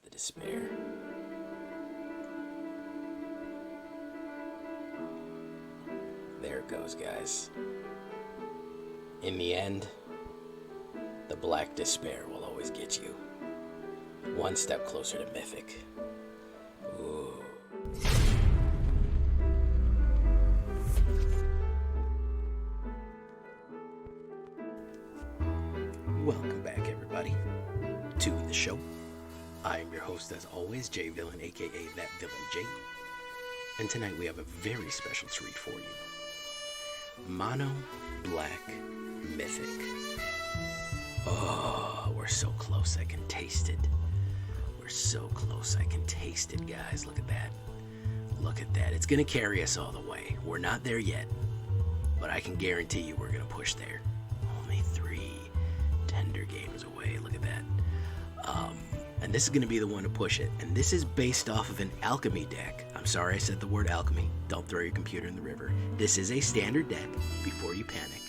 the despair. There it goes, guys. In the end, the black despair will always get you. One step closer to Mythic. Ooh. Welcome back, everybody, to the show. I am your host, as always, J Villain, aka That Villain J. And tonight we have a very special treat for you. Mono Black Mythic. Oh, we're so close, I can taste it. We're so close, I can taste it, guys. Look at that. Look at that. It's going to carry us all the way. We're not there yet, but I can guarantee you we're going to push there. Only 3 tender games away. Look at that. And this is going to be the one to push it. And this is based off of an alchemy deck. I'm sorry I said the word alchemy. Don't throw your computer in the river. This is a standard deck before you panic.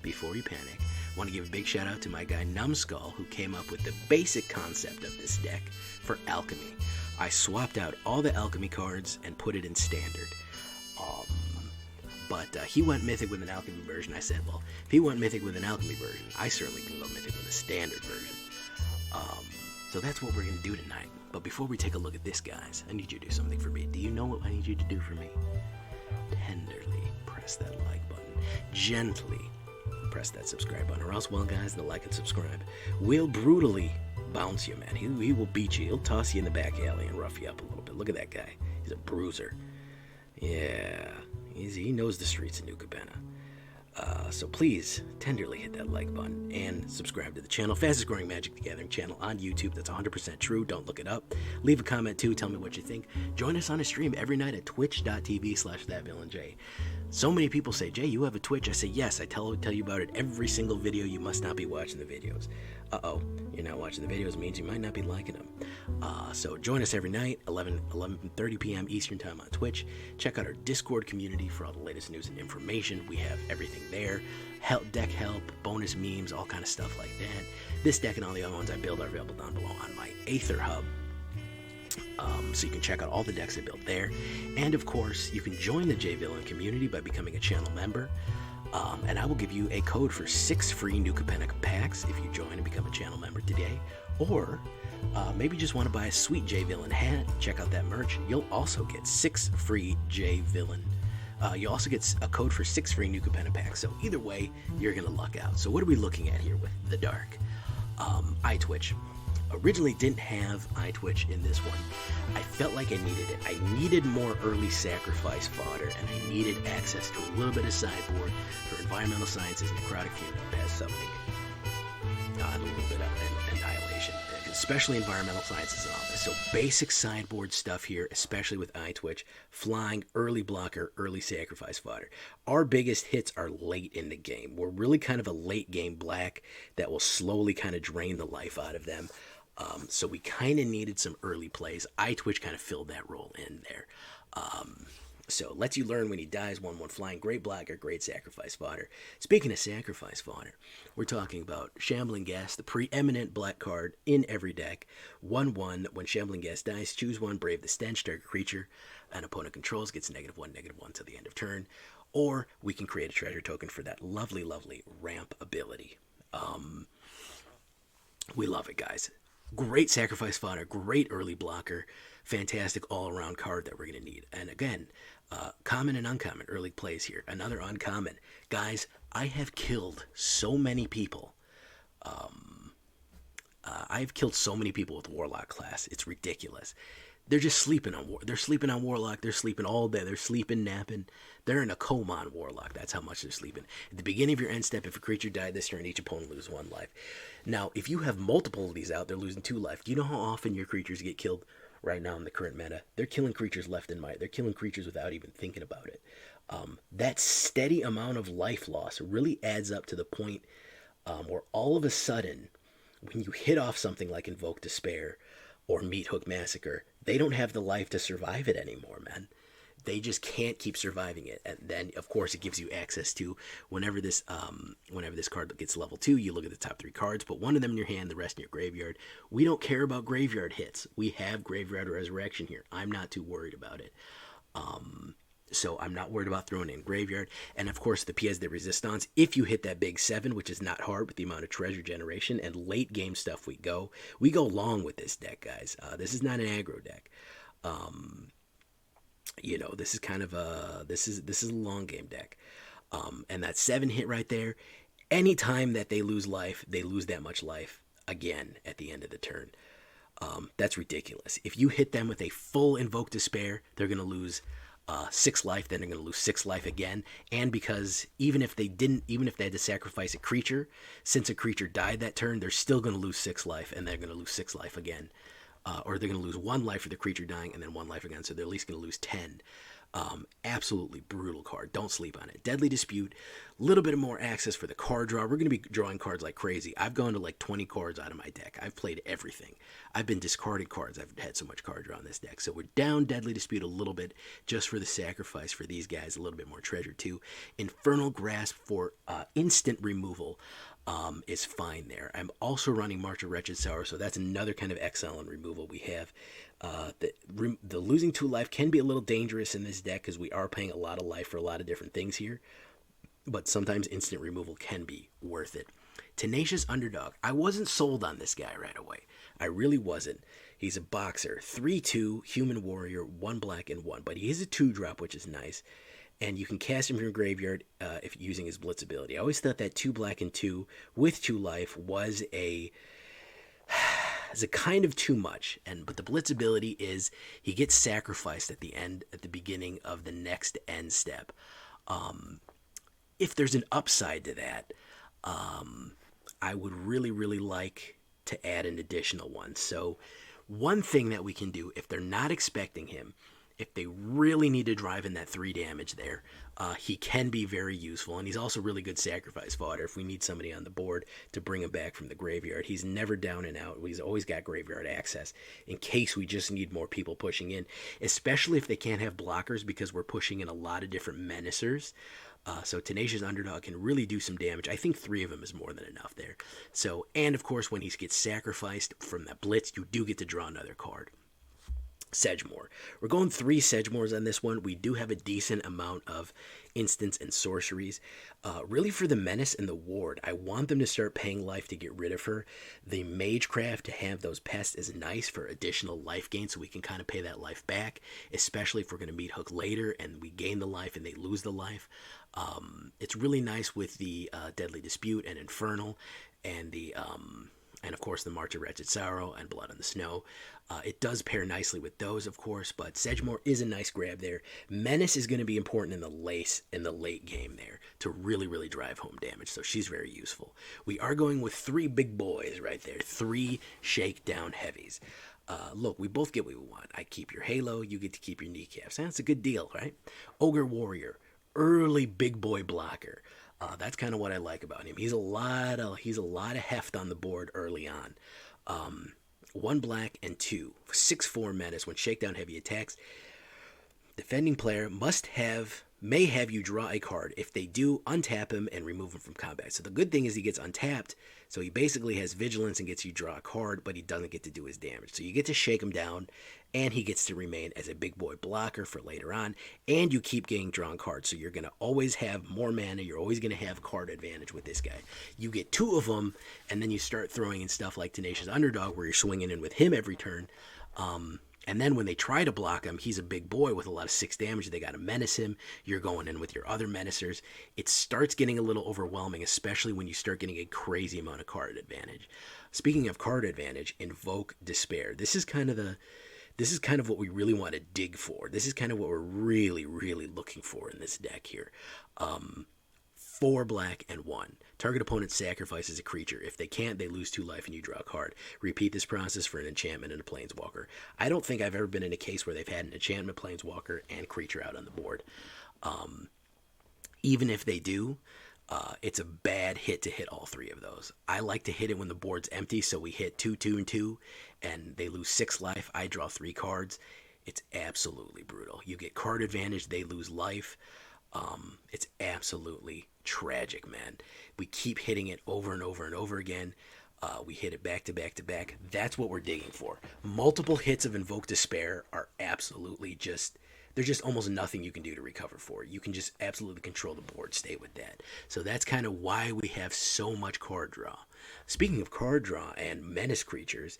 Before you panic. I want to give a big shout out to my guy Numbskull, who came up with the basic concept of this deck for alchemy. I swapped out all the alchemy cards and put it in standard. But he went Mythic with an alchemy version. I said, well, if he went Mythic with an alchemy version, I certainly can go Mythic with a standard version. So that's what we're going to do tonight. But before we take a look at this, guys, I need you to do something for me. Do you know what I need you to do for me? Tenderly press that like button. Gently press that subscribe button. Or else, well, guys, the like and subscribe will brutally bounce you, man. He will beat you. He'll toss you in the back alley and rough you up a little bit. Look at that guy. He's a bruiser. Yeah. He knows the streets of New Capenna. So please, tenderly hit that like button and subscribe to the channel. Fastest growing Magic the Gathering channel on YouTube. That's 100% true. Don't look it up. Leave a comment too. Tell me what you think. Join us on a stream every night at twitch.tv/thatvillainj. So many people say, Jay, you have a Twitch? I say, yes. I tell you about it every single video. You must not be watching the videos. Uh-oh. You're not watching the videos means you might not be liking them. So join us every night, 11:30 p.m. Eastern Time on Twitch. Check out our Discord community for all the latest news and information. We have everything there. Deck help, bonus memes, all kind of stuff like that. This deck and all the other ones I build are available down below on my AetherHub. So you can check out all the decks I built there. And of course, you can join the J-Villain community by becoming a channel member. And I will give you a code for 6 free New Capenna packs if you join and become a channel member today. Or maybe you just want to buy a sweet J-Villain hat. Check out that merch. You'll also get 6 free J-Villain. You'll also get a code for 6 free New Capenna packs. So either way, you're going to luck out. So what are we looking at here with the Dark? Eyetwitch. Originally didn't have Eyetwitch in this one. I felt like I needed it. I needed more early sacrifice fodder, and I needed access to a little bit of sideboard for environmental sciences, necrotic fusion, past summoning, and a little bit of annihilation, especially environmental sciences and all this. So basic sideboard stuff here, especially with Eyetwitch, flying, early blocker, early sacrifice fodder. Our biggest hits are late in the game. We're really kind of a late game black that will slowly kind of drain the life out of them. So we kind of needed some early plays. Eyetwitch kind of filled that role in there. So lets you learn when he dies, 1/1 flying, great blocker, great sacrifice fodder. Speaking of sacrifice fodder, we're talking about Shambling Ghast, the preeminent black card in every deck. 1/1, when Shambling Ghast dies, choose one, brave the stench, target creature an opponent controls gets -1/-1 till the end of turn. Or we can create a treasure token for that lovely, lovely ramp ability. We love it, guys. Great sacrifice fodder, great early blocker, fantastic all-around card that we're going to need. And again, common and uncommon early plays here. Another uncommon. Guys, I have killed so many people. I've killed so many people with Warlock Class. It's ridiculous. They're just sleeping on They're sleeping on Warlock. They're sleeping all day. They're sleeping, napping. They're in a coma on Warlock. That's how much they're sleeping. At the beginning of your end step, if a creature died this turn, each opponent loses 1 life. Now, if you have multiple of these out, they're losing 2 life. Do you know how often your creatures get killed right now in the current meta? They're killing creatures left and right. They're killing creatures without even thinking about it. That steady amount of life loss really adds up to the point where all of a sudden, when you hit off something like Invoke Despair or Meathook Massacre, they don't have the life to survive it anymore, man. they just can't keep surviving it. And then, of course, it gives you access to whenever this card gets level 2, you look at the top 3 cards, put one of them in your hand, the rest in your graveyard. We don't care about graveyard hits. We have Graveyard Resurrection here. I'm not too worried about it. So I'm not worried about throwing in graveyard. And of course, the pièce de résistance, if you hit that big 7, which is not hard with the amount of treasure generation and late game stuff we go long with this deck, guys. This is not an aggro deck. This is kind of this is a long game deck. And that 7 hit right there, anytime that they lose life, they lose that much life again at the end of the turn. That's ridiculous. If you hit them with a full Invoke Despair, they're going to lose 6 life, then they're going to lose 6 life again. And because even if they had to sacrifice a creature, since a creature died that turn, they're still going to lose 6 life, and they're going to lose 6 life again. Or they're going to lose 1 life for the creature dying, and then 1 life again, so they're at least going to lose 10. Absolutely brutal card. Don't sleep on it. Deadly Dispute, a little bit more access for the card draw. We're going to be drawing cards like crazy. I've gone to like 20 cards out of my deck. I've played everything. I've been discarding cards. I've had so much card draw on this deck. So we're down Deadly Dispute a little bit just for the sacrifice for these guys. A little bit more treasure too. Infernal Grasp for instant removal is fine there. I'm also running March of Wretched Sorrow, so that's another kind of exile and removal we have. The losing 2 life can be a little dangerous in this deck because we are paying a lot of life for a lot of different things here, but sometimes instant removal can be worth it. Tenacious Underdog. I wasn't sold on this guy right away. I really wasn't. He's a boxer, 3/2, human warrior, 1 black and 1, but he is a 2-drop, which is nice. And you can cast him from your graveyard if using his Blitz ability. I always thought that 2 black and 2 with 2 life was a kind of too much. But the Blitz ability is he gets sacrificed at the beginning of the next end step. If there's an upside to that, I would really, really like to add an additional one. So one thing that we can do if they're not expecting him, if they really need to drive in that 3 damage there, he can be very useful. And he's also really good sacrifice fodder if we need somebody on the board to bring him back from the graveyard. He's never down and out. He's always got graveyard access in case we just need more people pushing in, especially if they can't have blockers because we're pushing in a lot of different menacers. So Tenacious Underdog can really do some damage. I think 3 of them is more than enough there. So, and of course, when he gets sacrificed from that Blitz, you do get to draw another card. Sedgemoor. We're going 3 Sedgemoors on this one. We do have a decent amount of instants and sorceries. Really for the Menace and the Ward, I want them to start paying life to get rid of her. The Magecraft to have those pests is nice for additional life gain, so we can kind of pay that life back, especially if we're going to Meathook later and we gain the life and they lose the life. It's really nice with the Deadly Dispute and Infernal and the... and of course the March of Wretched Sorrow and Blood on the Snow. It does pair nicely with those, of course, but Sedgemoor is a nice grab there. Menace is going to be important in the late game there to really, really drive home damage, so she's very useful. We are going with 3 big boys right there, 3 Shakedown Heavies. Look, we both get what we want. I keep your Halo, you get to keep your Kneecaps. That's a good deal, right? Ogre Warrior, early big boy blocker. That's kind of what I like about him. He's a lot of heft on the board early on. 1 black and 2, 6/4 menace. When Shakedown Heavy attacks, defending player may have you draw a card. If they do, untap him and remove him from combat. So the good thing is he gets untapped, so he basically has vigilance and gets you draw a card, but he doesn't get to do his damage. So you get to shake him down, and he gets to remain as a big boy blocker for later on, and you keep getting drawn cards, so you're going to always have more mana. You're always going to have card advantage with this guy. You get 2 of them, and then you start throwing in stuff like Tenacious Underdog, where you're swinging in with him every turn. And then when they try to block him, he's a big boy with a lot of 6 damage. They got to menace him. You're going in with your other menacers. It starts getting a little overwhelming, especially when you start getting a crazy amount of card advantage. Speaking of card advantage, Invoke Despair. This is kind of what we really want to dig for. This is kind of what we're really, really looking for in this deck here. 4 black and 1. Target opponent sacrifices a creature. If they can't, they lose 2 life and you draw a card. Repeat this process for an enchantment and a planeswalker. I don't think I've ever been in a case where they've had an enchantment, planeswalker, and creature out on the board. Even if they do, it's a bad hit to hit all 3 of those. I like to hit it when the board's empty, so we hit 2, 2, and 2, and they lose 6 life. I draw 3 cards. It's absolutely brutal. You get card advantage, they lose life. It's absolutely tragic, man. We keep hitting it over and over and over again. We hit it back to back to back. That's what we're digging for. Multiple hits of Invoke Despair are absolutely just... There's just almost nothing you can do to recover for it. You can just absolutely control the board state with that. So that's kind of why we have so much card draw. Speaking of card draw and menace creatures,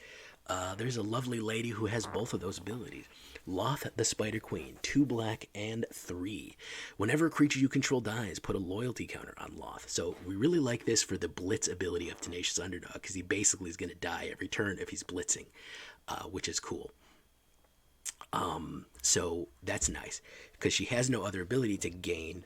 there's a lovely lady who has both of those abilities. Lolth the Spider Queen, 2 black and 3. Whenever a creature you control dies, put a loyalty counter on Lolth. So we really like this for the blitz ability of Tenacious Underdog, because he basically is going to die every turn if he's blitzing, which is cool. So that's nice, because she has no other ability to gain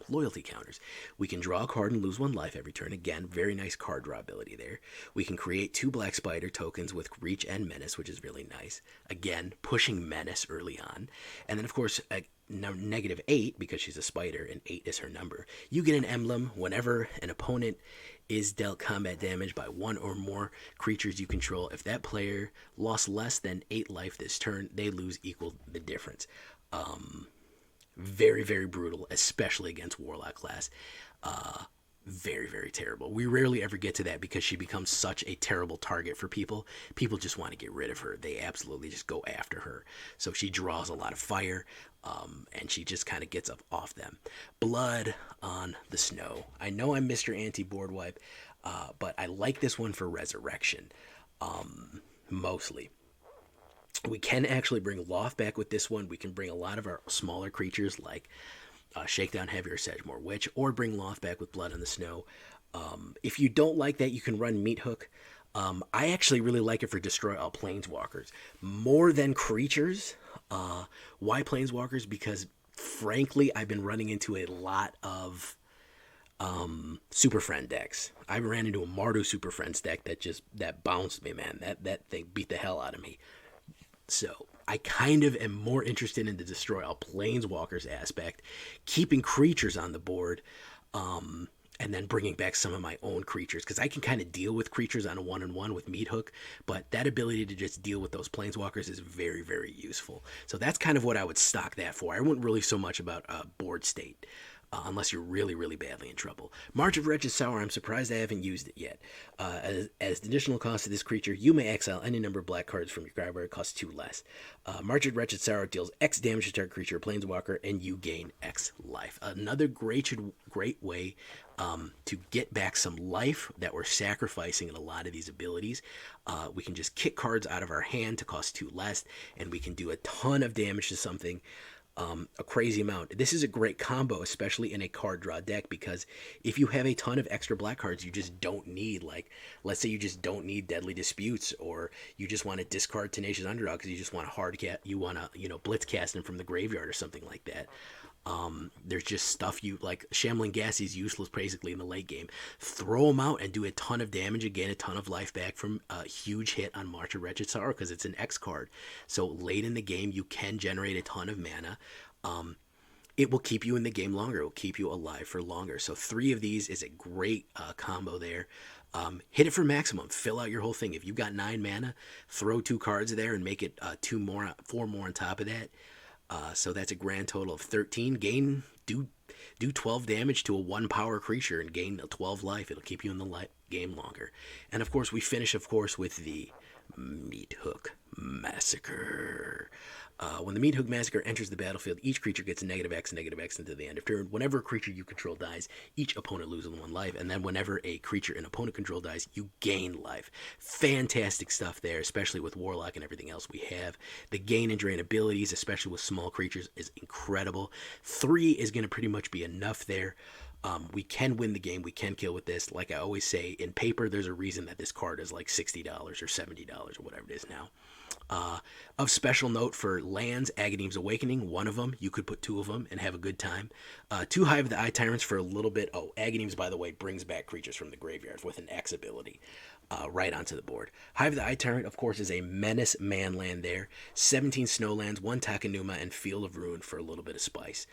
loyalty counters. We can draw a card and lose 1 life every turn. Again, very nice card draw ability there. We can create 2 black spider tokens with reach and menace, which is really nice. Again, pushing menace early on. And then, of course, -8, because she's a spider and 8 is her number. You get an emblem whenever an opponent is dealt combat damage by 1 or more creatures you control. If that player lost less than 8 life this turn, they lose equal the difference. Very, very brutal, especially against Warlock Class. Very, very terrible. We rarely ever get to that because she becomes such a terrible target for people. People just want to get rid of her. They absolutely just go after her. So she draws a lot of fire, and she just kind of gets up off them. Blood on the Snow. I know I'm Mr. Anti-Board Wipe, but I like this one for Resurrection, mostly. We can actually bring Lolth back with this one. We can bring a lot of our smaller creatures like Shakedown Heavy or Sedgemoor Witch, or bring Lolth back with Blood on the Snow. If you don't like that, you can run Meathook. I actually really like it for Destroy All Planeswalkers. More than creatures. Why Planeswalkers? Because, frankly, I've been running into a lot of Super Friend decks. I ran into a Mardu Super Friends deck that bounced me, man. That thing beat the hell out of me. So I kind of am more interested in the Destroy All Planeswalkers aspect, keeping creatures on the board, and then bringing back some of my own creatures, because I can kind of deal with creatures on a 1-on-1 with Meathook, but that ability to just deal with those Planeswalkers is very, very useful. So that's kind of what I would stock that for. I wouldn't really so much about board state. Unless you're really, really badly in trouble. March of Wretched Sour, I'm surprised I haven't used it yet. As the additional cost of this creature, you may exile any number of black cards from your graveyard where it costs 2 less. March of Wretched Sour deals X damage to target creature or planeswalker, and you gain X life. Another great way to get back some life that we're sacrificing in a lot of these abilities. We can just kick cards out of our hand to cost 2 less, and we can do a ton of damage to something. A crazy amount. This is a great combo, especially in a card draw deck, because if you have a ton of extra black cards you just don't need, like let's say you just don't need Deadly Disputes, or you just want to discard Tenacious Underdog because you just want to you want to blitz cast them from the graveyard or something like that. There's just stuff you like. Shambling Ghast is useless basically in the late game. Throw them out and do a ton of damage and gain a ton of life back from a huge hit on March of Wretched Sorrow, because it's an X card. So late in the game you can generate a ton of mana. It will keep you in the game longer. It will keep you alive for longer. So 3 of these is a great combo there. Hit it for maximum. Fill out your whole thing. If you've got 9 mana, throw 2 cards there and make it 4 more on top of that. So that's a grand total of 13. Do 12 damage to a 1 power creature and gain 12 life. It'll keep you in the game longer. And of course, we finish, with the Meathook Massacre. When the Meathook Massacre enters the battlefield, each creature gets -X until the end of turn. Whenever a creature you control dies, each opponent loses 1 life. And then whenever a creature an opponent control dies, you gain life. Fantastic stuff there, especially with Warlock and everything else we have. The gain and drain abilities, especially with small creatures, is incredible. 3 is going to pretty much be enough there. We can win the game. We can kill with this. Like I always say, in paper, there's a reason that this card is like $60 or $70 or whatever it is now. Of special note for lands, Agadeem's Awakening, 1 of them. You could put 2 of them and have a good time. 2 Hive the Eye Tyrants for a little bit. Oh, Agadeem's, by the way, brings back creatures from the graveyard with an X ability right onto the board. Hive the Eye Tyrant, of course, is a menace man land there. 17 Snowlands, 1 Takenuma, and Field of Ruin for a little bit of spice.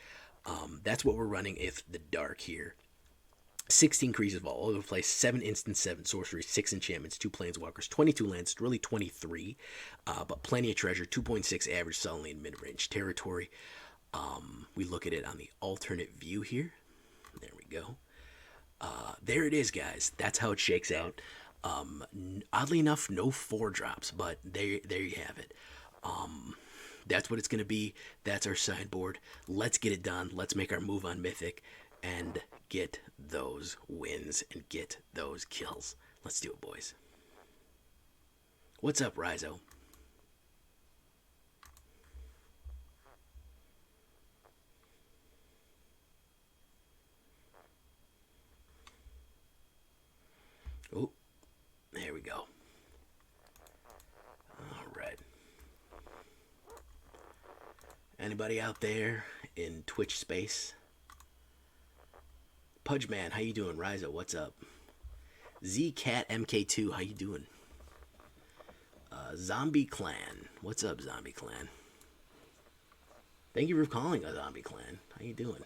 That's what we're running if the dark here. 16 creatures of all over the place, 7 instants, 7 sorceries, 6 enchantments, 2 planeswalkers, 22 lands, really 23, but plenty of treasure, 2.6 average suddenly in mid-range territory. We look at it on the alternate view here. There we go. There it is, guys. That's how it shakes out. Oddly enough, no 4-drops, but there you have it. That's what it's going to be. That's our sideboard. Let's get it done. Let's make our move on Mythic and get those wins and get those kills. Let's do it, boys. What's up, Rizo? Oh, there we go. All right. Anybody out there in Twitch space? Pudgeman, how you doing? Rizo, what's up? ZCatMK2, how you doing? Zombie Clan, what's up, Zombie Clan? Thank you for calling a Zombie Clan. How you doing?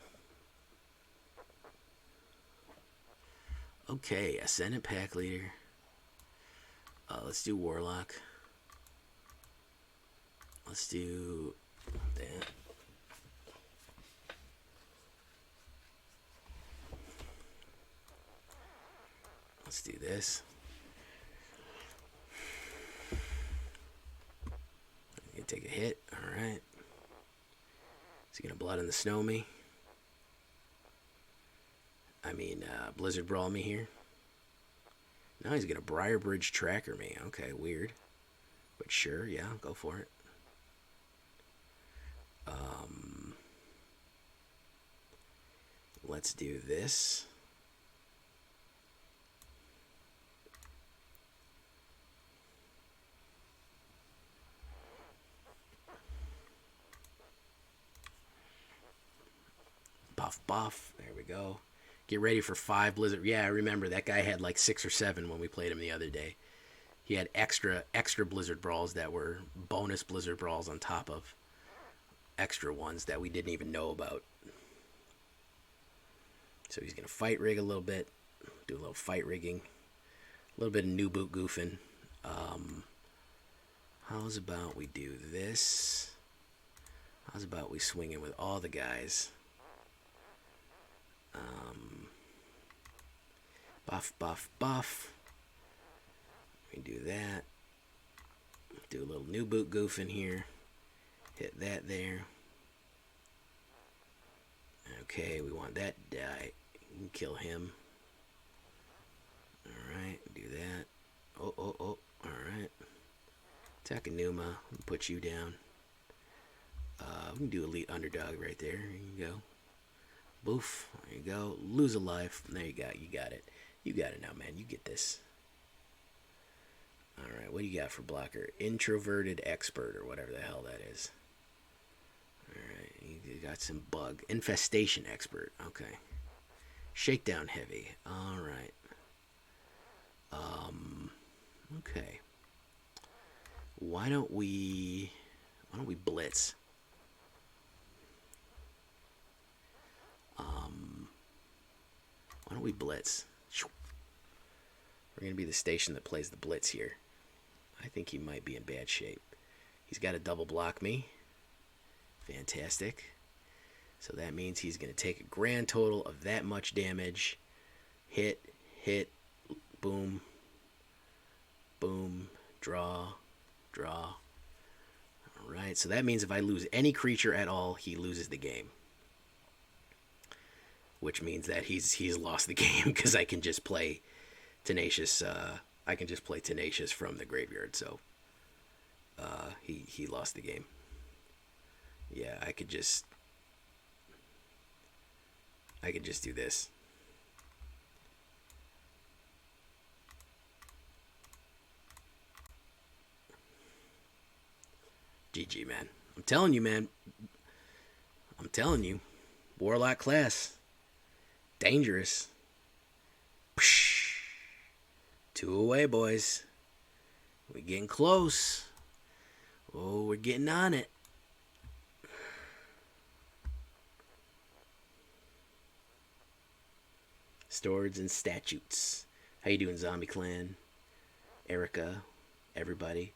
Okay, Ascendant Pack Leader. Let's do Warlock. Let's do that. Let's do this. You take a hit. Alright. Is he going to Blood in the Snow me? I mean, Blizzard Brawl me here. Now he's going to Briar Bridge Tracker me. Okay, weird. But sure, yeah, go for it. Let's do this. Buff, buff. There we go. Get ready for 5 Blizzard. Yeah, I remember that guy had like 6 or 7 when we played him the other day. He had extra Blizzard Brawls that were bonus Blizzard Brawls on top of extra ones that we didn't even know about. So he's going to fight rig a little bit. Do a little fight rigging. A little bit of new boot goofing. How's about we do this? How's about we swing in with all the guys? Buff, buff, buff. We do that. Do a little new boot goof in here. Hit that there. Okay, we want that to die. You can kill him. Alright, do that. Oh. Alright. Takenuma, put you down. We can do Elite Underdog right there. There you go. Boof. There you go. Lose a life. There you go. You got it. You got it now, man. You get this. Alright, what do you got for blocker? Introverted Expert, or whatever the hell that is. Alright, you got some bug. Infestation Expert. Okay. Shakedown Heavy. Alright. Okay. Why don't we blitz? Why don't we blitz? We're going to be the station that plays the blitz here. I think he might be in bad shape. He's got to double block me. Fantastic. So that means he's going to take a grand total of that much damage. Hit, boom, boom, draw. Alright, so that means if I lose any creature at all, he loses the game. Which means that he's lost the game because I can just play Tenacious. I can just play Tenacious from the graveyard. So he lost the game. Yeah, I could just do this. GG, man. I'm telling you, man. I'm telling you. Warlock Class. Dangerous. Psh. 2 away, boys. We're getting close. Oh, we're getting on it. Storage and Statutes. How you doing, Zombie Clan? Erica, everybody.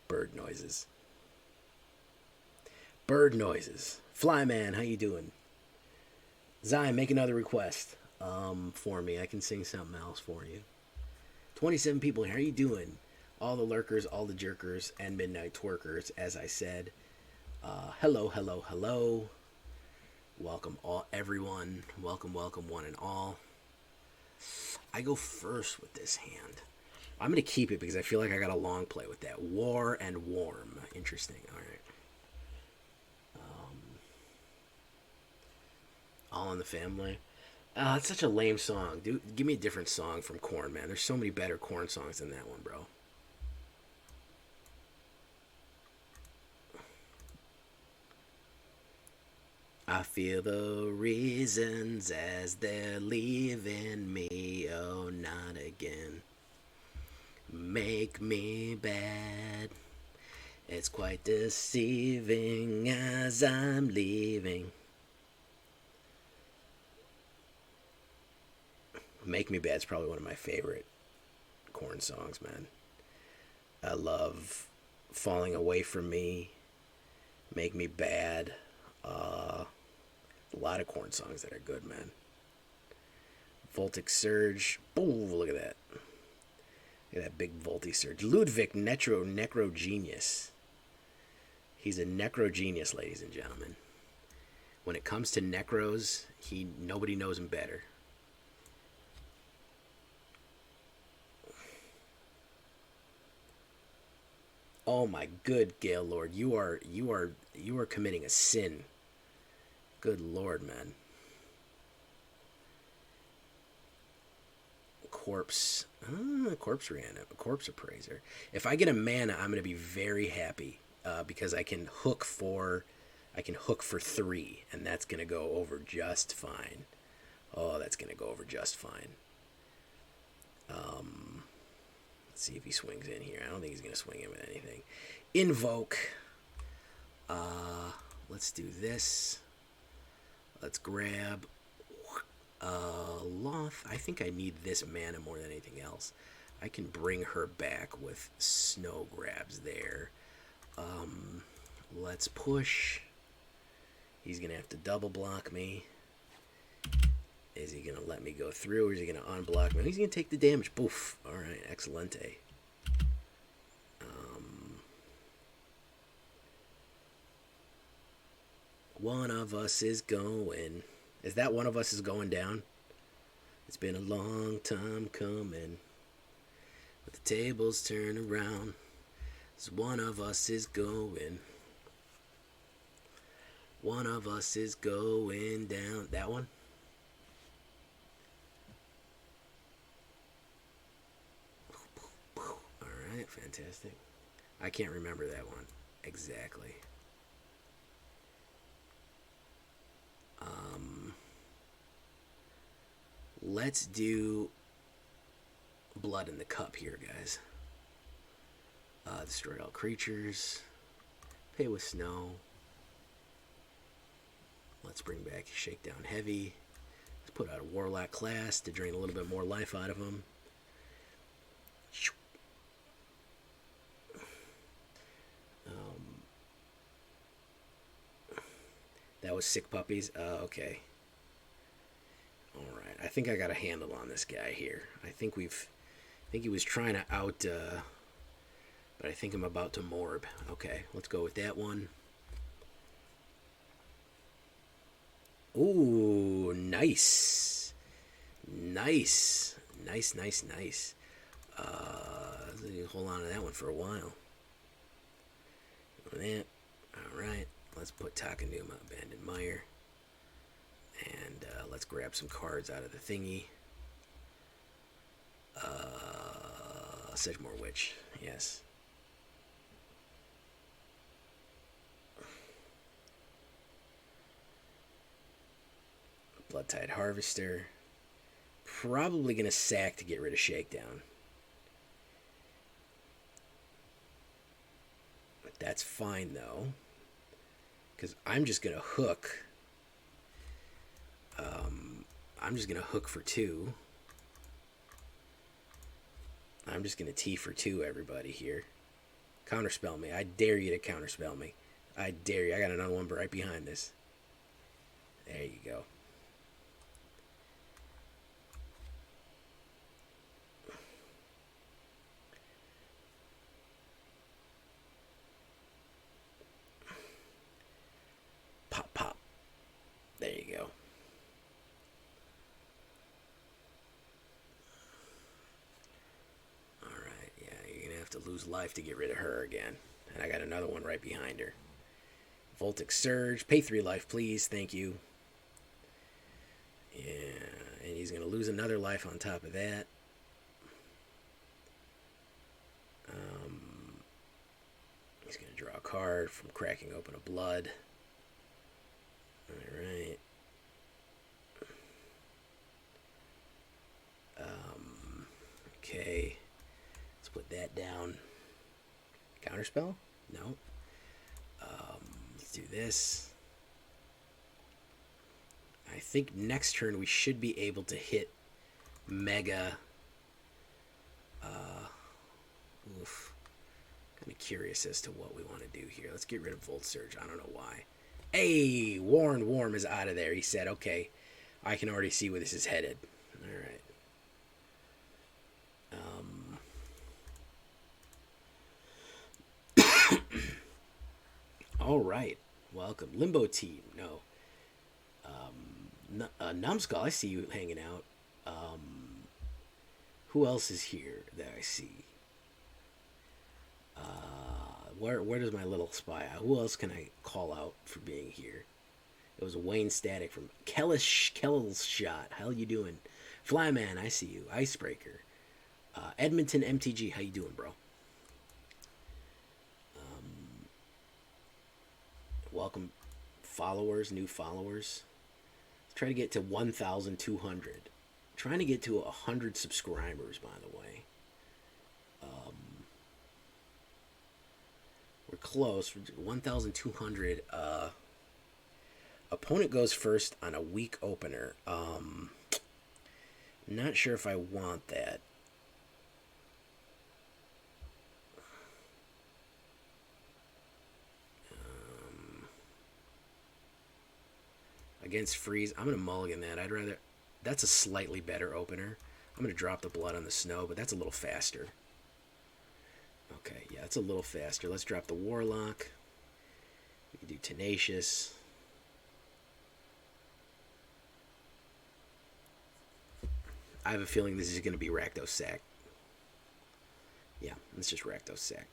Bird noises. Bird noises. Flyman, how you doing? Zion, make another request for me. I can sing something else for you. 27 people, how are you doing? All the lurkers, all the jerkers, and midnight twerkers, as I said. Hello, hello, hello. Welcome all, everyone. Welcome, welcome, one and all. I go first with this hand. I'm going to keep it because I feel like I got a long play with that. War and Warm. Interesting. All right. All in the Family. It's such a lame song. Dude, give me a different song from Korn, man. There's so many better Korn songs than that one, bro. I feel the reasons as they're leaving me. Oh, not again. Make me bad. It's quite deceiving as I'm leaving. Make Me Bad's probably one of my favorite Korn songs, man. I love Falling Away From Me, Make Me Bad. A lot of Korn songs that are good, man. Voltic Surge. Boom, look at that. Look at that big Voltic Surge. Ludwig Necro Genius. He's a Necro Genius, ladies and gentlemen. When it comes to Necros, nobody knows him better. Oh my good Gale Lord, you are committing a sin. Good Lord, man. Corpse Appraiser. If I get a mana, I'm gonna be very happy because I can hook for 3, and that's gonna go over just fine. Oh, that's gonna go over just fine. Let's see if he swings in here. I don't think he's gonna swing in with anything. Invoke. Let's do this. Let's grab Lolth. I think I need this mana more than anything else. I can bring her back with snow grabs there. Let's push. He's gonna have to double block me. Is he gonna let me go through, or is he gonna unblock me? He's gonna take the damage. Boof. Alright, excelente. One of us is going. Is that one of us is going down? It's been a long time coming. But the tables turn around. As one of us is going. One of us is going down. That one? Alright, fantastic. I can't remember that one exactly. Let's do Blood in the Cup here, guys. Destroy all creatures. Pay with snow. Let's bring back Shakedown Heavy. Let's put out a Warlock Class to drain a little bit more life out of him. That was Sick Puppies. Okay. Alright. I think I got a handle on this guy here. I think he was trying to out, but I think I'm about to morb. Okay, let's go with that one. Ooh, nice. Nice. Nice, nice, nice. Hold on to that one for a while. That. Alright. Let's put Takenuma, Abandoned Mire. And let's grab some cards out of the thingy. Sedgemoor Witch, yes. Bloodtide Harvester. Probably going to sack to get rid of Shakedown. That's fine, though. Because I'm just going to hook. I'm just going to hook for 2. I'm just going to T for 2, everybody, here. Counterspell me. I dare you to counterspell me. I dare you. I got another one right behind this. There you go. Pop, pop. There you go. Alright, yeah, you're going to have to lose life to get rid of her again. And I got another one right behind her. Voltic Surge. Pay 3 life, please. Thank you. Yeah, and he's going to lose another life on top of that. He's going to draw a card from cracking open a blood. Alright. Okay. Let's put that down. Counterspell? No. Let's do this. I think next turn we should be able to hit Mega. Oof. Kind of curious as to what we want to do here. Let's get rid of Volt Surge. I don't know why. Hey, Warren Worm is out of there. He said, okay, I can already see where this is headed. All right. All right. Welcome. Limbo Team. No. Numbskull, I see you hanging out. Who else is here that I see? Where does my little spy out? Who else can I call out for being here? It was Wayne Static from Kell's Shot. How you doing? Flyman, I see you. Icebreaker. Edmonton MTG, how you doing, bro? Welcome, followers, new followers. Let's try to get to 1,200. Trying to get to 100 subscribers, by the way. We're close. 1,200. Opponent goes first on a weak opener. Not sure if I want that. Against Freeze, I'm going to mulligan that. I'd rather... That's a slightly better opener. I'm going to drop the Blood on the Snow, but that's a little faster. Okay, yeah, it's a little faster. Let's drop the Warlock. We can do Tenacious. I have a feeling this is going to be Rakdos Sack. Yeah, let's just Rakdos Sack.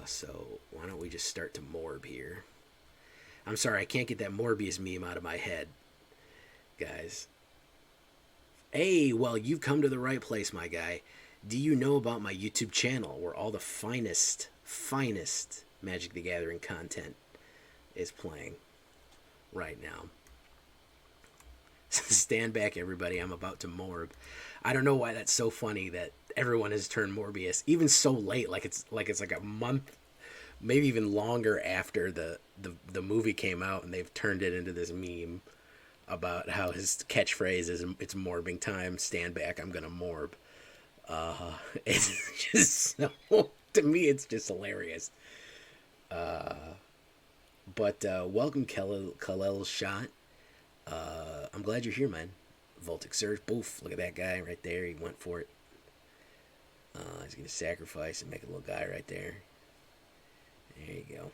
So why don't we just start to Morb here? I'm sorry, I can't get that Morbius meme out of my head, guys. Hey, well, you've come to the right place, my guy. Do you know about my YouTube channel where all the finest Magic the Gathering content is playing right now? Stand back, everybody. I'm about to Morb. I don't know why that's so funny that everyone has turned Morbius, even so late, like it's like a month, maybe even longer after the movie came out, and they've turned it into this meme about how his catchphrase is, "It's morbing time. Stand back. I'm gonna morb." It's just so, to me, it's just hilarious. But welcome, Kalel's Shot. I'm glad you're here, man. Voltic Surge. Boof. Look at that guy right there. He went for it. He's going to sacrifice and make a little guy right there. There you go.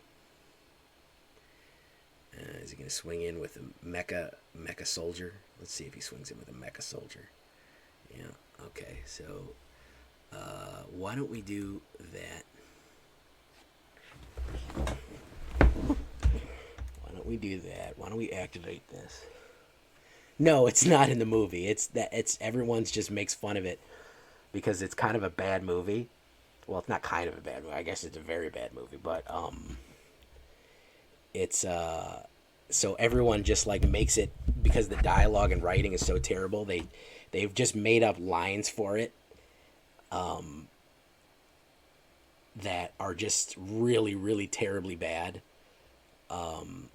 Is he going to swing in with a Mecha Soldier? Let's see if he swings in with a Mecha Soldier. Yeah. Okay. So, why don't we do that? Why don't we do that? Why don't we activate this? No, it's not in the movie. It's everyone's just makes fun of it because it's kind of a bad movie. Well, it's not kind of a bad movie. I guess it's a very bad movie, but it's so everyone just like makes it because the dialogue and writing is so terrible. They've just made up lines for it. that are just really, really terribly bad.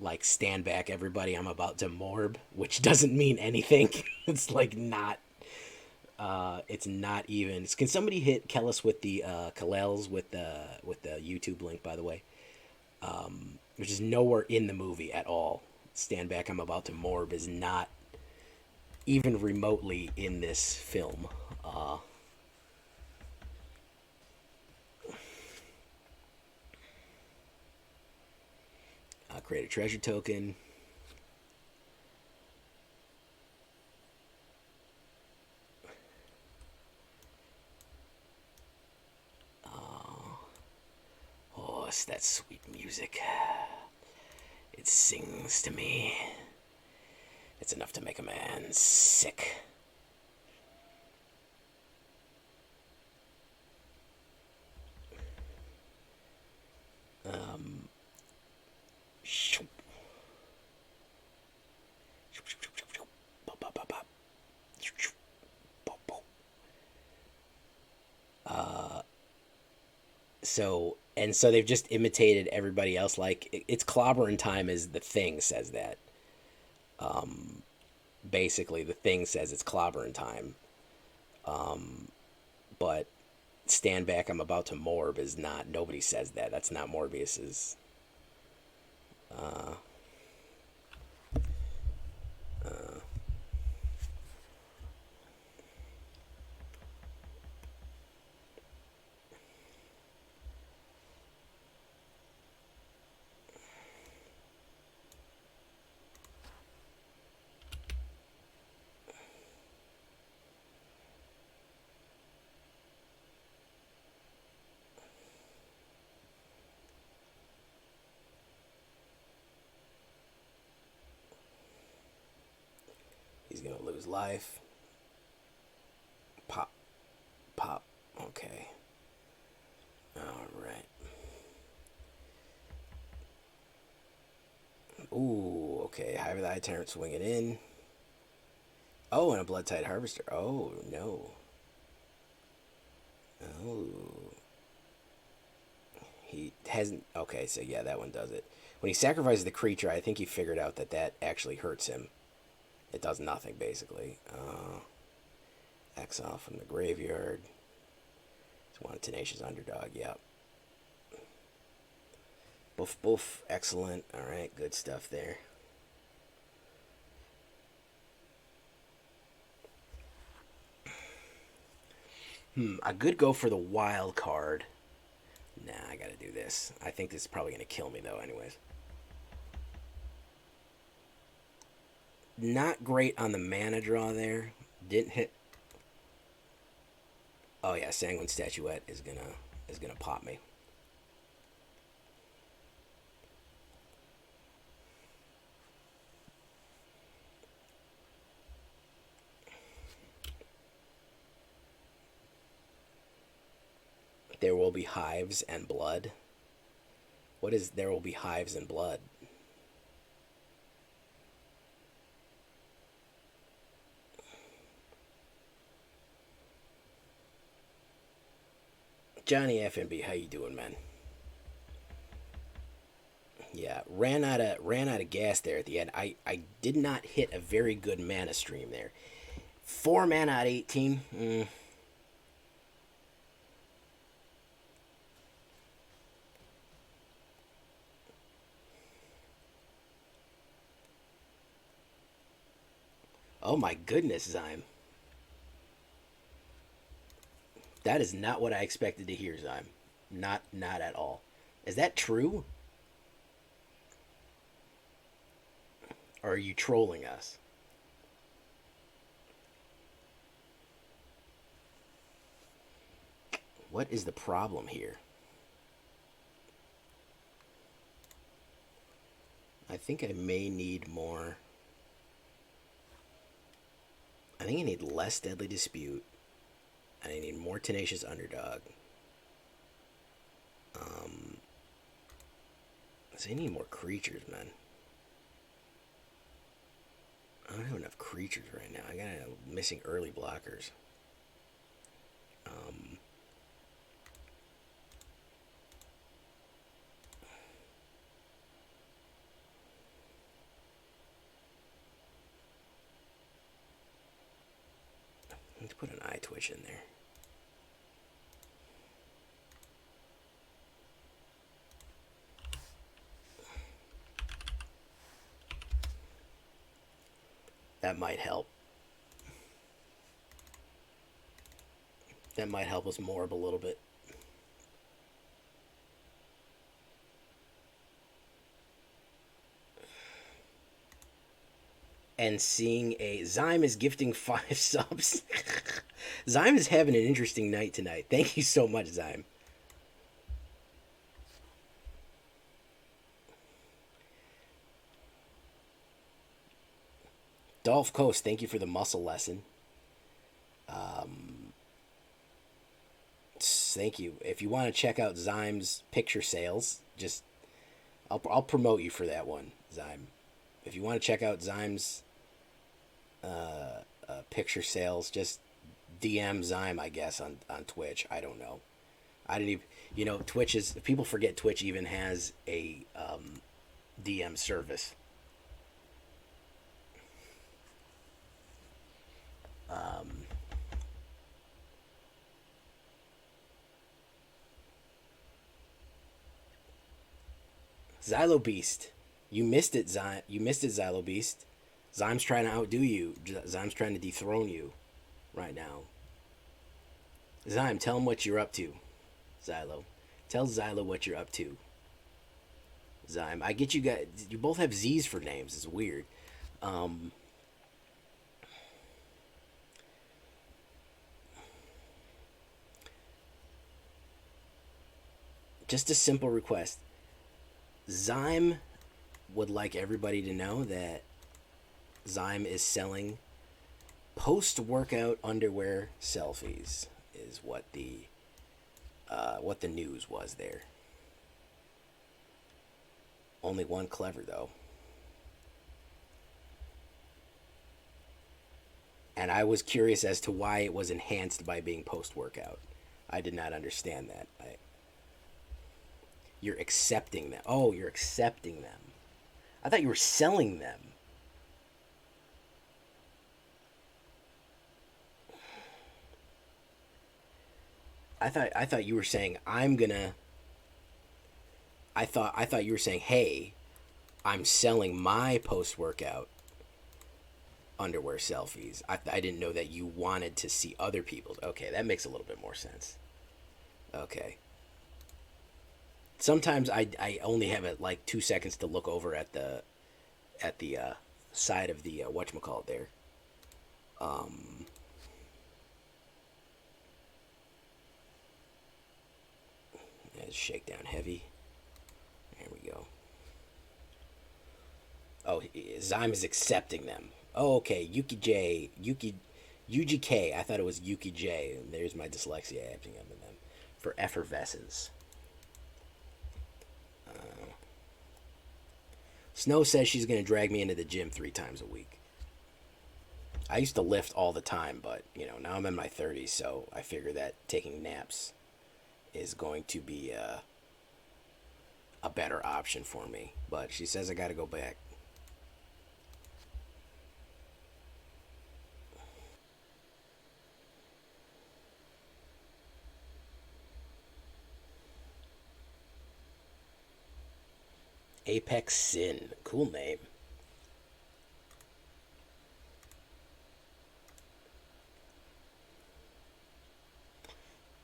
Like stand back, everybody! I'm about to morb, which doesn't mean anything. It's like not. It's not even. Can somebody hit Kellis with the Kalels with the YouTube link, by the way? Which is nowhere in the movie at all. Stand back, I'm about to morb is not even remotely in this film. Create a treasure token. Oh, it's that sweet music. It sings to me. It's enough to make a man sick. So they've just imitated everybody else. Like it's clobbering time, as the thing says that. Basically, the thing says it's clobbering time. But stand back, I'm about to morb is not. Nobody says that. That's not Morbius's. He's gonna lose life. Pop. Pop. Okay. Alright. Ooh, okay. Hive of the Eye Tyrant swinging in. Oh, and a Blood Tide Harvester. Oh, no. Oh. He hasn't... Okay, so yeah, that one does it. When he sacrifices the creature, I think he figured out that that actually hurts him. It does nothing, basically. Exile from the graveyard. It's one Tenacious Underdog, yep. Boof, boof. Excellent. Alright, good stuff there. I could go for the wild card. Nah, I gotta do this. I think this is probably gonna kill me, though, anyways. Not great on the mana draw there. Didn't hit. Oh yeah, Sanguine Statuette is gonna pop me. There will be hives and blood. What is there will be hives and blood? Johnny FNB, how you doing, man? Yeah, ran out of gas there at the end. I did not hit a very good mana stream there. 4 mana at 18. Oh my goodness, Zyme. That is not what I expected to hear, Zyme. Not at all. Is that true? Or are you trolling us? What is the problem here? I think I may need more. I think I need less Deadly Dispute. And I need more Tenacious Underdog. So I need more creatures, man. I don't have enough creatures right now. I got missing early blockers. should put an Eyetwitch in there. That might help. That might help us morb a little bit. And seeing a Zyme is gifting 5 subs. Zyme is having an interesting night tonight. Thank you so much, Zyme. Dolph Coast, thank you for the muscle lesson. Thank you. If you want to check out Zyme's picture sales, just I'll promote you for that one, Zyme. If you want to check out Zyme's picture sales, just DM Zyme, I guess, on Twitch. I don't know. I didn't even, you know, Twitch is, people forget Twitch even has a DM service. Xylo Beast, you missed it, You missed it, Xylo Beast. Zyme's trying to outdo you. Zyme's trying to dethrone you right now. Zyme, tell him what you're up to. Xylo. Tell Xylo what you're up to. Zyme. I get you guys. You both have Z's for names. It's weird. Just a simple request. Zyme would like everybody to know that Zyme is selling post-workout underwear selfies, is what the news was there. Only one clever, though. And I was curious as to why it was enhanced by being post-workout. I did not understand that. You're accepting them. Oh, you're accepting them. I thought you were selling them. I thought you were saying I'm gonna. I thought you were saying, hey, I'm selling my post-workout underwear selfies. I didn't know that you wanted to see other people's. Okay, that makes a little bit more sense. Okay. Sometimes I only have it like 2 seconds to look over at the side of the whatchamacallit there. Shakedown Heavy. There we go. Oh, Zyme is accepting them. Oh, okay. UGK. I thought it was Yuki J. There's my dyslexia acting up in them. For effervescence. Snow says she's going to drag me into the gym 3 times a week. I used to lift all the time, but, you know, now I'm in my 30s, so I figure that taking naps is going to be a better option for me. But she says I got to go back. Apex Sin. Cool name.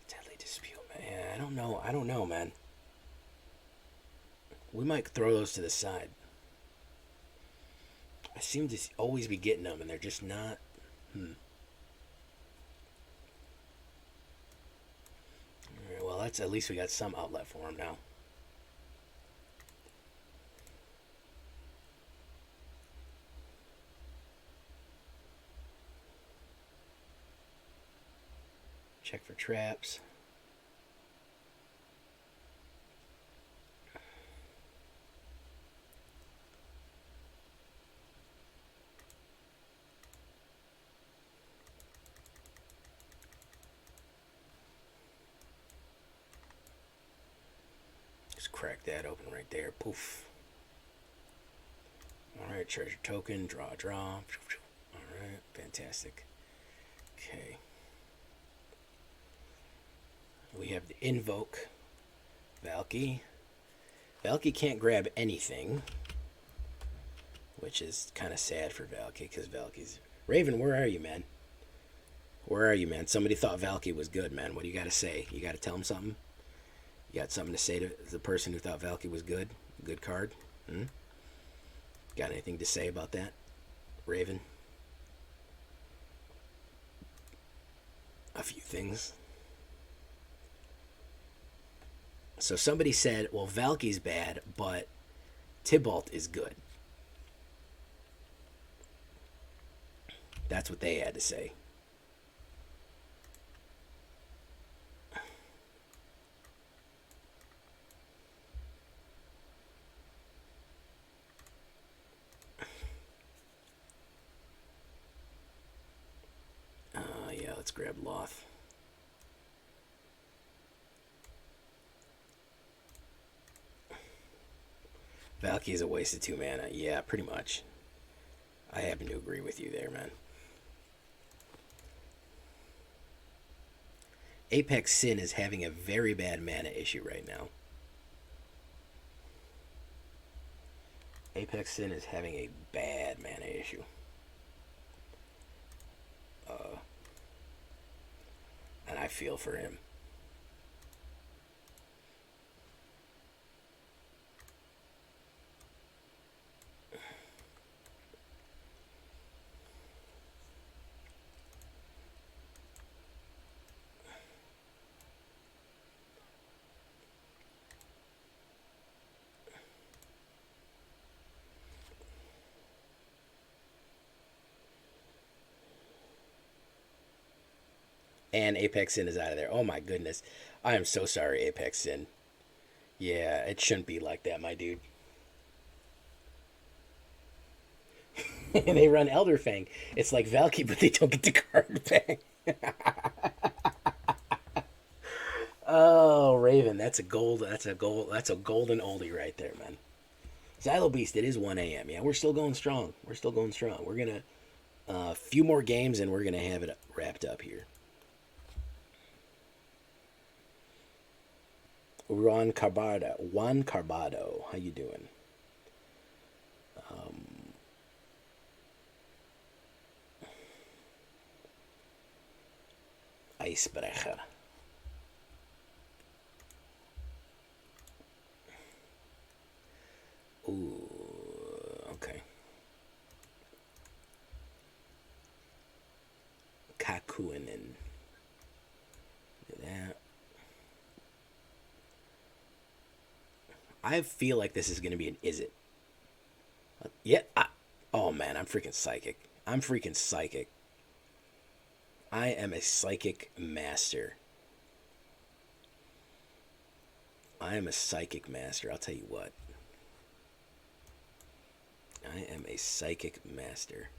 Deadly Dispute, man. I don't know, man. We might throw those to the side. I seem to always be getting them, and they're just not. Alright, well, that's at least we got some outlet for them now. Check for traps. Just crack that open right there. Poof. Alright, treasure token. Draw. Alright, fantastic. Okay. We have the Invoke Valky. Valky can't grab anything, which is kind of sad for Valky, because Valky's... Raven, where are you, man? Where are you, man? Somebody thought Valky was good, man. What do you got to say? You got to tell him something? You got something to say to the person who thought Valky was good? Good card? Got anything to say about that, Raven? A few things. So somebody said, well, Valky's bad, but Tibalt is good. That's what they had to say. Yeah, let's grab Lolth. Valky is a waste of 2 mana. Yeah, pretty much. I happen to agree with you there, man. Apex Sin is having a very bad mana issue right now. Apex Sin is having a bad mana issue. And I feel for him. And Apex Sin is out of there. Oh my goodness. I am so sorry, Apex Sin. Yeah, it shouldn't be like that, my dude. And they run Elderfang. It's like Valky, but they don't get the card back. Oh, Raven, that's a golden oldie right there, man. Xylo Beast, it is 1 a.m. Yeah, we're still going strong. We're gonna a few more games and we're gonna have it wrapped up here. Juan Carbado, how you doing? Icebreaker. Ooh, okay. Kakuinen. Do that. I feel like this is going to be an is it. Yeah. Oh, man, I'm freaking psychic. I am a psychic master. I'll tell you what. I am a psychic master.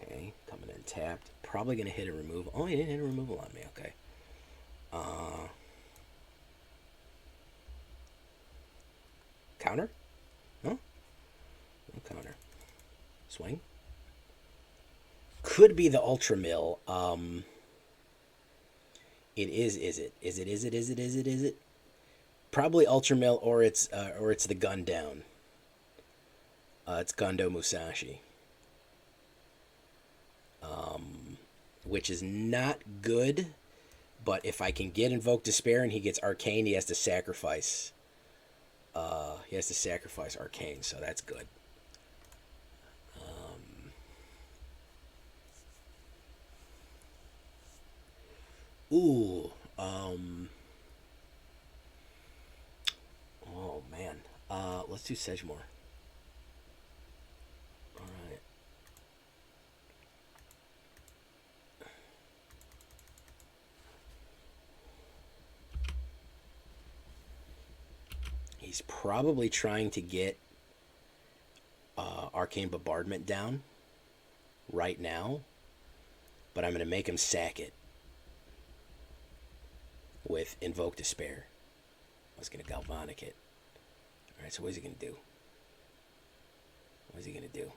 Okay, coming in tapped. Probably going to hit a removal. Oh, he didn't hit a removal on me. Okay. Counter? No? No counter. Swing? Could be the Ultra Mill. It is it? Is it? Probably Ultra Mill, or it's the Gun Down. It's Gondo Musashi. Which is not good, but if I can get Invoke Despair and he gets Arcane, he has to sacrifice. Arcane, so that's good. Oh man. Let's do Sedgemoor. Alright. He's probably trying to get Arcane Bombardment down right now, but I'm going to make him sack it with Invoke Despair. I was going to Galvanic it. Alright, so what is he going to do? What's he gonna do?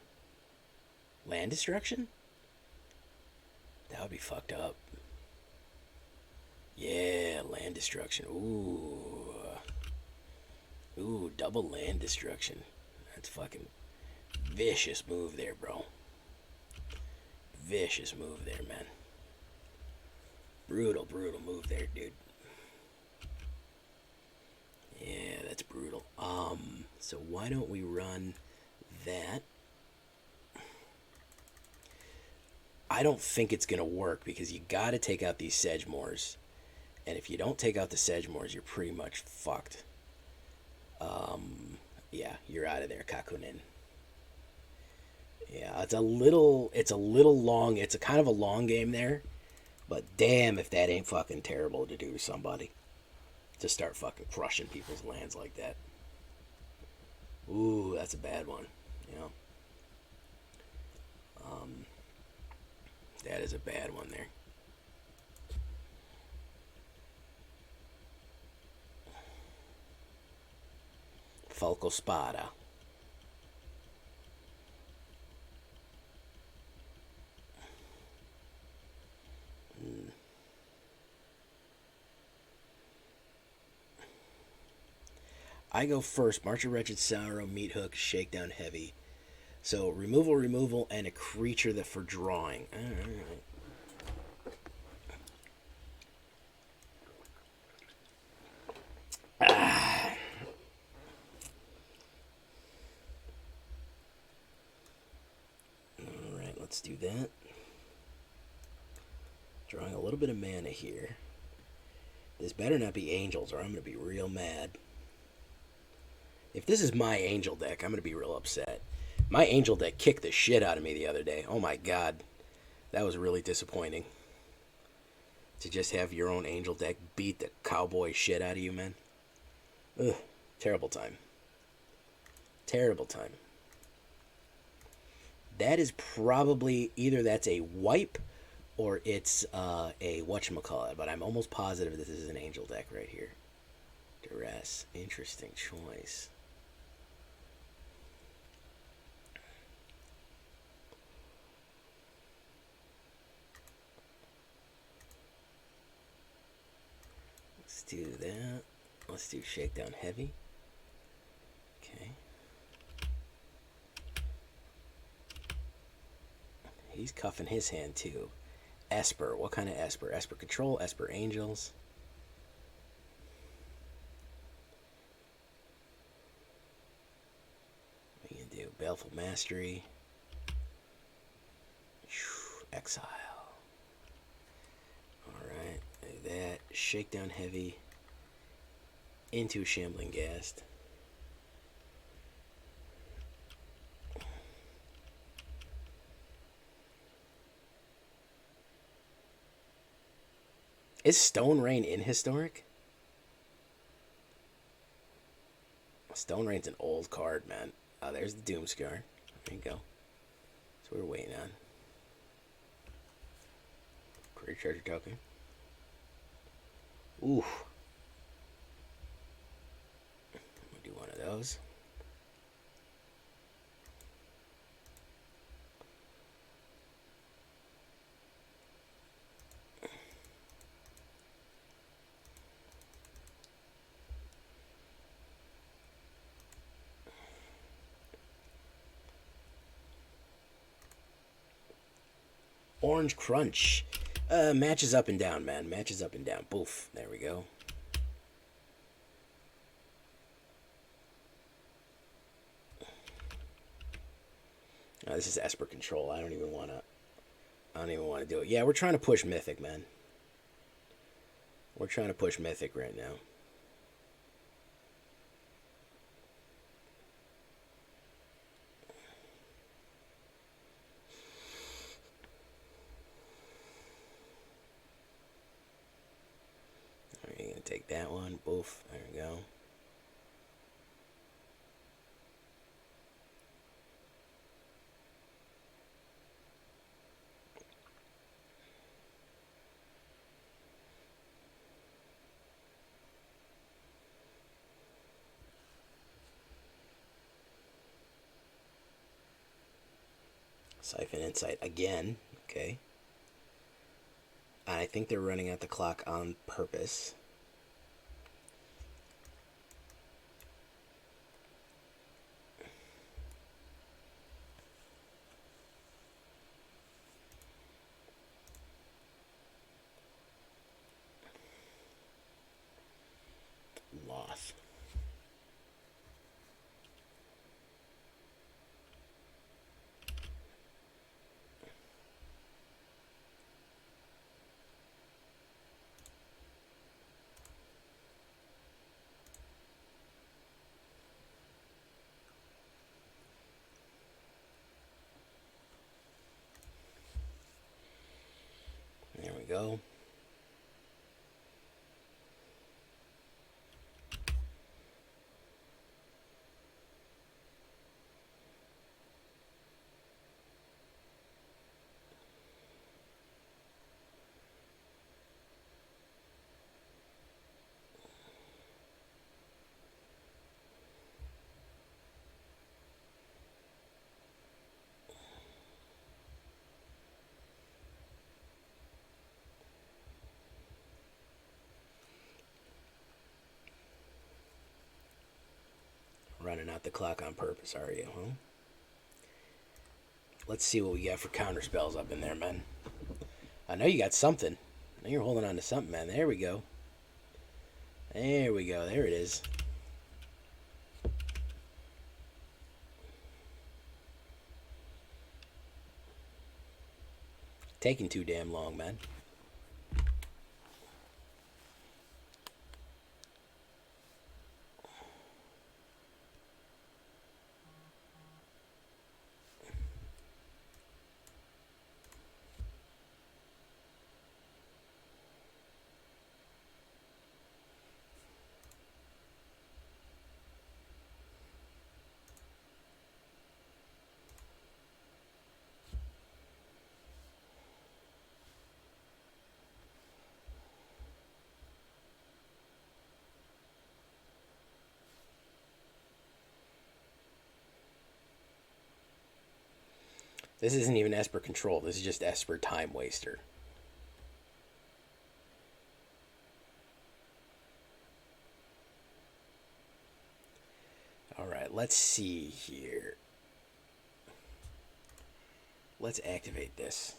Land destruction? That would be fucked up. Yeah, land destruction. Ooh. Ooh, double land destruction. That's fucking vicious move there, bro. Vicious move there, man. Brutal, brutal move there, dude. Yeah, that's brutal. So why don't we run that? I don't think it's gonna work because you gotta take out these Sedgemoors. And if you don't take out the Sedgemoors, you're pretty much fucked. Yeah, you're out of there, Kakunin. Yeah, it's a little long. It's a kind of a long game there. But damn if that ain't fucking terrible to do to somebody. To start fucking crushing people's lands like that. Ooh, that's a bad one. You know? That is a bad one there. Falco Spada. I go first. March of Wretched Sorrow, Meathook, Shakedown Heavy. So removal, removal, and a creature that for drawing. Alright. Alright, let's do that. Drawing a little bit of mana here. This better not be angels or I'm going to be real mad. If this is my angel deck, I'm going to be real upset. My angel deck kicked the shit out of me the other day. Oh my god. That was really disappointing. To just have your own angel deck beat the cowboy shit out of you, man. Ugh. Terrible time. Terrible time. That is probably either that's a wipe or it's a whatchamacallit, but I'm almost positive this is an angel deck right here. Duress. Interesting choice. Let's do that. Let's do Shakedown Heavy. Okay. He's cuffing his hand too. Esper. What kind of Esper? Esper Control, Esper Angels. What are you gonna do? Baleful Mastery. Exile. Alright. Do that. Shakedown Heavy. Into Shambling Ghast. Is Stone Rain in Historic? Stone Rain's an old card, man. Oh, there's the Doomscar. There you go. That's what we're waiting on. Creature Treasure Token. Ooh. I'm gonna do one of those. Orange Crunch. Matches up and down, man. Matches up and down. Boof. There we go. Oh, this is Esper Control. I don't even want to do it. Yeah, we're trying to push Mythic, man. We're trying to push Mythic right now. Alright, gonna take that one. Boof. There we go. Siphon Insight again. Okay. I think they're running out the clock on purpose. Lolth. There we go. Running out the clock on purpose, are you, huh? Let's see what we got for counter spells up in there, man. I know you got something. I know you're holding on to something, man. There we go. There we go. There it is. Taking too damn long, man. This isn't even Esper Control. This is just Esper Time Waster. Alright, let's see here. Let's activate this.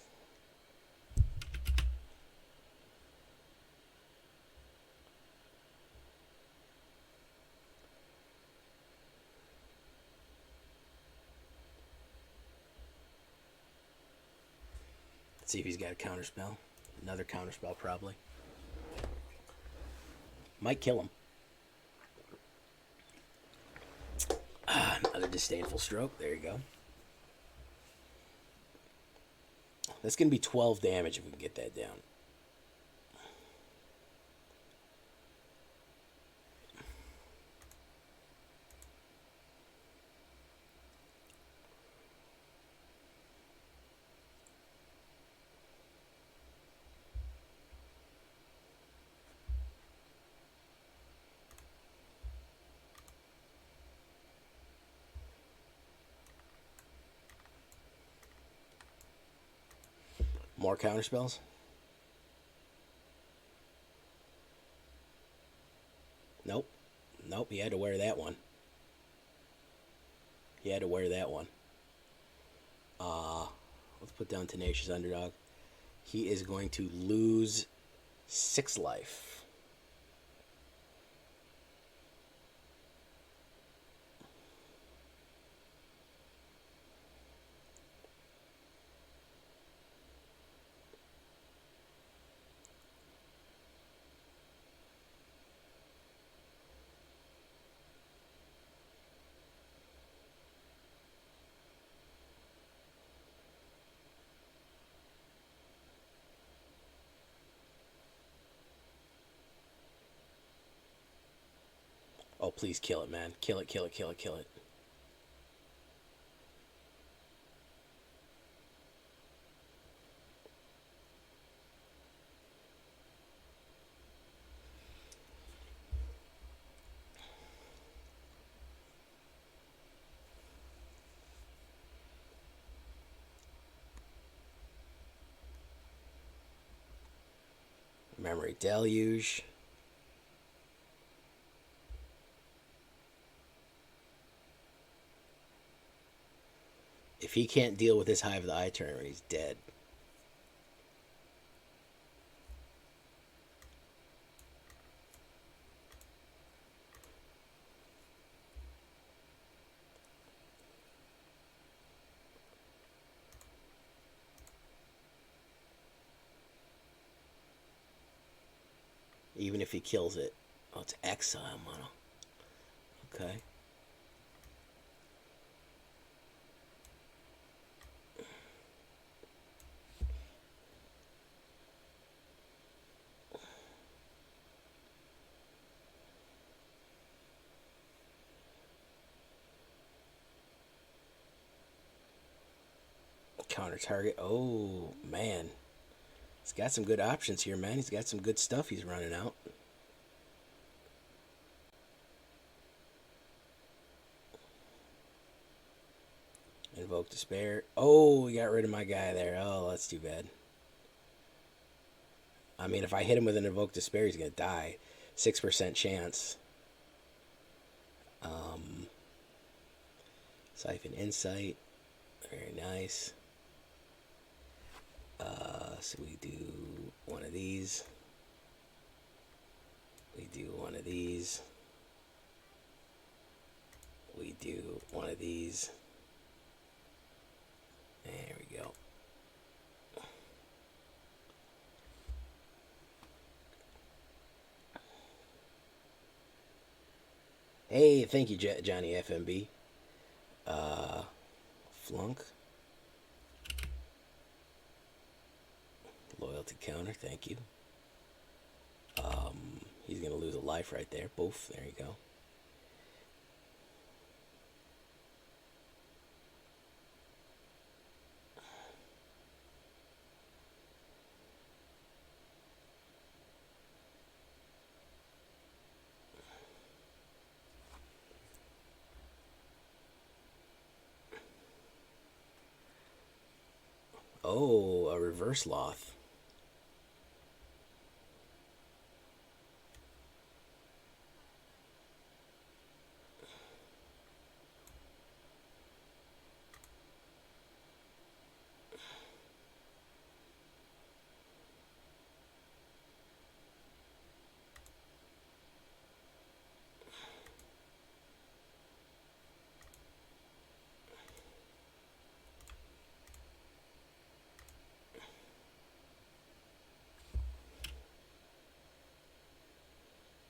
Let's see if he's got a counterspell. Another counterspell, probably. Might kill him. Another Disdainful Stroke. There you go. That's going to be 12 damage if we can get that down. More counterspells? Nope. Nope, you had to wear that one. You had to wear that one. Let's put down Tenacious Underdog. He is going to lose 6 life. Oh, please kill it, man. Kill it, kill it, kill it, kill it. Memory Deluge. If he can't deal with this Hive of the Eye Tyrant, he's dead. Even if he kills it. Oh, it's exile mono. Okay. Counter target. Oh, man. He's got some good options here, man. He's got some good stuff he's running out. Invoke Despair. Oh, he got rid of my guy there. Oh, that's too bad. I mean, if I hit him with an Invoke Despair, he's going to die. 6% chance. Siphon Insight. Very nice. So we do one of these. We do one of these. We do one of these. There we go. Hey, thank you, Johnny FMB. Flunk. Loyalty counter, thank you. He's going to lose a life right there. Both, there you go. Oh, a reverse Lolth.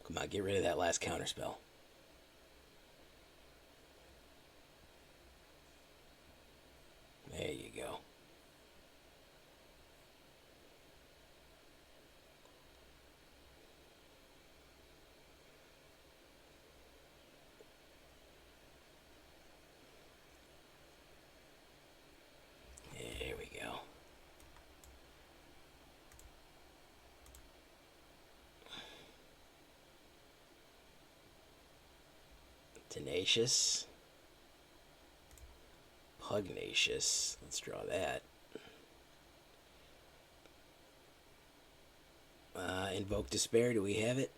Come on, get rid of that last counter spell. There you go. There we go. Tenacious. Pugnacious. Let's draw that. Invoke Despair. Do we have it?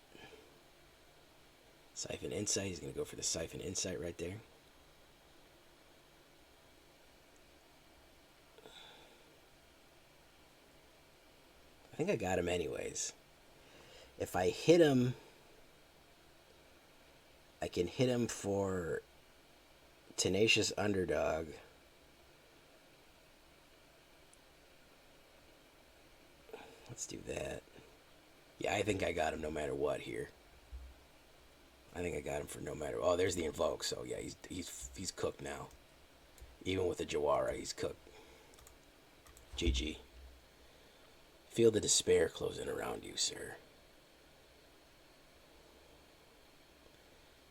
Siphon Insight. He's going to go for the Siphon Insight right there. I think I got him anyways. If I hit him, I can hit him for Tenacious Underdog. Let's do that. Yeah, I think I got him no matter what here. I think I got him for no matter. Oh, there's the Invoke. So yeah, he's cooked now. Even with the Jawara, he's cooked. GG. Feel the despair closing around you, sir.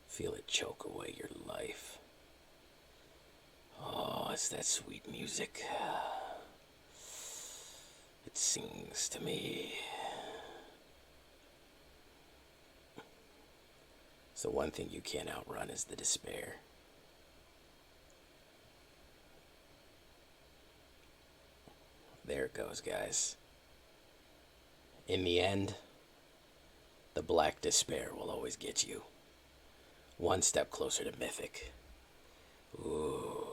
Feel it choke away your life. Oh, it's that sweet music. It sings to me. So one thing you can't outrun is the despair. There it goes, guys. In the end, The Black Despair will always get you. One step closer to Mythic. Ooh.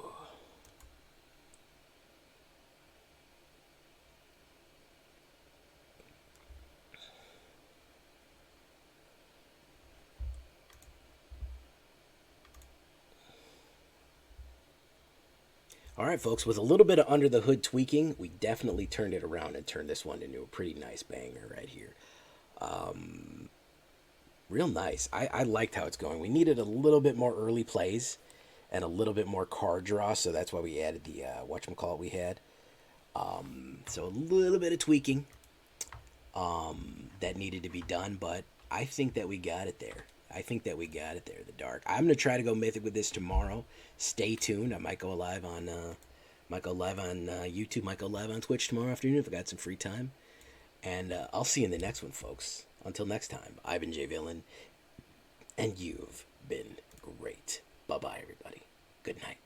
All right, folks, with a little bit of under the hood tweaking, we definitely turned it around and turned this one into a pretty nice banger right here. Real nice. I liked how it's going. We needed a little bit more early plays and a little bit more card draw, so that's why we added the whatchamacallit we had. So a little bit of tweaking that needed to be done, but I think that we got it there. The dark. I'm gonna try to go Mythic with this tomorrow. Stay tuned. I might go live on YouTube. Might go live on Twitch tomorrow afternoon if I got some free time. And I'll see you in the next one, folks. Until next time, I've been J Villain, and you've been great. Bye bye, everybody. Good night.